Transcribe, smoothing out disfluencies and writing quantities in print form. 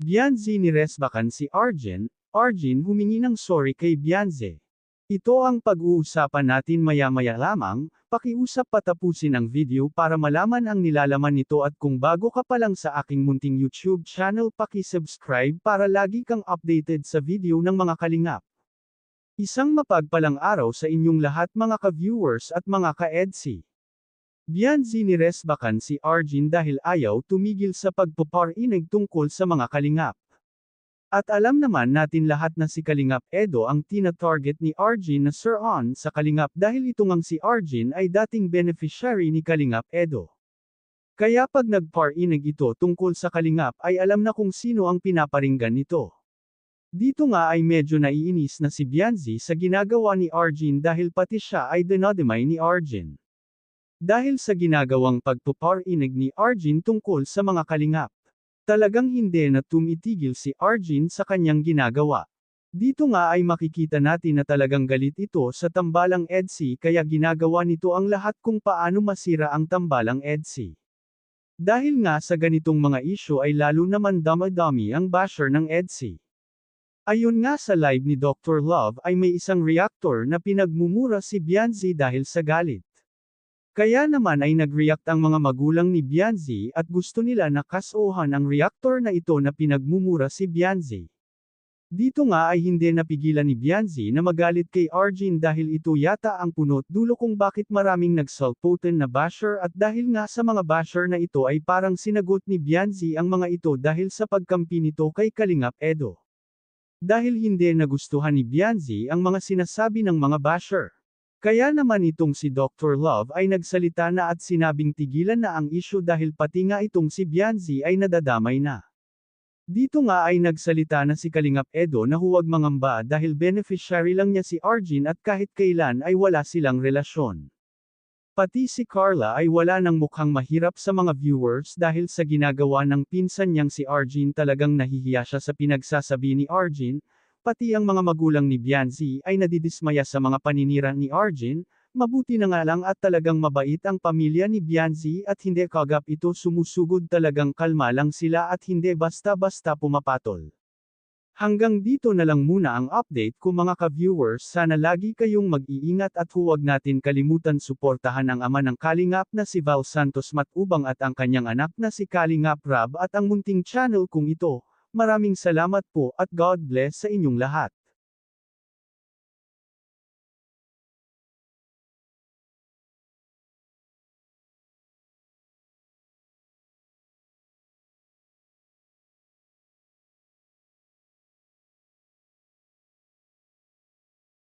Bianzi niresbakan si Arjen, Arjen humingi ng sorry kay Bianze. Ito ang pag-uusapan natin maya-maya lamang, pakiusap patapusin ang video para malaman ang nilalaman nito at kung bago ka pa lang sa aking munting YouTube channel paki-subscribe para lagi kang updated sa video ng mga kalingap. Isang mapagpalang araw sa inyong lahat mga ka-viewers at mga ka-EDSI. Bianzi niresbakan si Arjen dahil ayaw tumigil sa pagpaparinig tungkol sa mga kalingap. At alam naman natin lahat na si Kalingap Edo ang tina-target ni Arjen na Sir On sa Kalingap dahil ito ngang si Arjen ay dating beneficiary ni Kalingap Edo. Kaya pag nagparinig ito tungkol sa Kalingap ay alam na kung sino ang pinaparinggan nito. Dito nga ay medyo naiinis na si Bianzi sa ginagawa ni Arjen dahil pati siya ay dinadamay ni Arjen. Dahil sa ginagawang pagpaparinig ni Arjen tungkol sa mga kalingap. Talagang hindi na tumitigil si Arjen sa kanyang ginagawa. Dito nga ay makikita natin na talagang galit ito sa tambalang EDSI kaya ginagawa nito ang lahat kung paano masira ang tambalang EDSI. Dahil nga sa ganitong mga isyu ay lalo naman damadami ang basher ng EDSI. Ayon nga sa live ni Dr. Love ay may isang reactor na pinagmumura si Bianzi dahil sa galit. Kaya naman ay nag-react ang mga magulang ni Bianzi at gusto nila na kasuhan ang reactor na ito na pinagmumura si Bianzi. Dito nga ay hindi napigilan ni Bianzi na magalit kay Arjen dahil ito yata ang punot dulo kung bakit maraming nagsalpoten na basher at dahil nga sa mga basher na ito ay parang sinagot ni Bianzi ang mga ito dahil sa pagkampi nito kay Kalingap Edo. Dahil hindi nagustuhan ni Bianzi ang mga sinasabi ng mga basher. Kaya naman itong si Dr. Love ay nagsalita na at sinabing tigilan na ang issue dahil pati nga itong si Bianzi ay nadadamay na. Dito nga ay nagsalita na si Kalingap Edo na huwag mangamba dahil beneficiary lang niya si Arjen at kahit kailan ay wala silang relasyon. Pati si Carla ay wala nang mukhang mahirap sa mga viewers dahil sa ginagawa ng pinsan niyang si Arjen talagang nahihiya siya sa pinagsasabi ni Arjen. Pati ang mga magulang ni Bianzi ay nadidismaya sa mga paninira ni Arjen, mabuti na nga lang at talagang mabait ang pamilya ni Bianzi at hindi kagap ito sumusugod talagang kalma lang sila at hindi basta-basta pumapatol. Hanggang dito na lang muna ang update ko mga ka-viewers sana lagi kayong mag-iingat at huwag natin kalimutan suportahan ang ama ng Kalingap na si Val Santos Matubang at ang kanyang anak na si Kalingap Rab at ang munting channel kong ito. Maraming salamat po at God bless sa inyong lahat.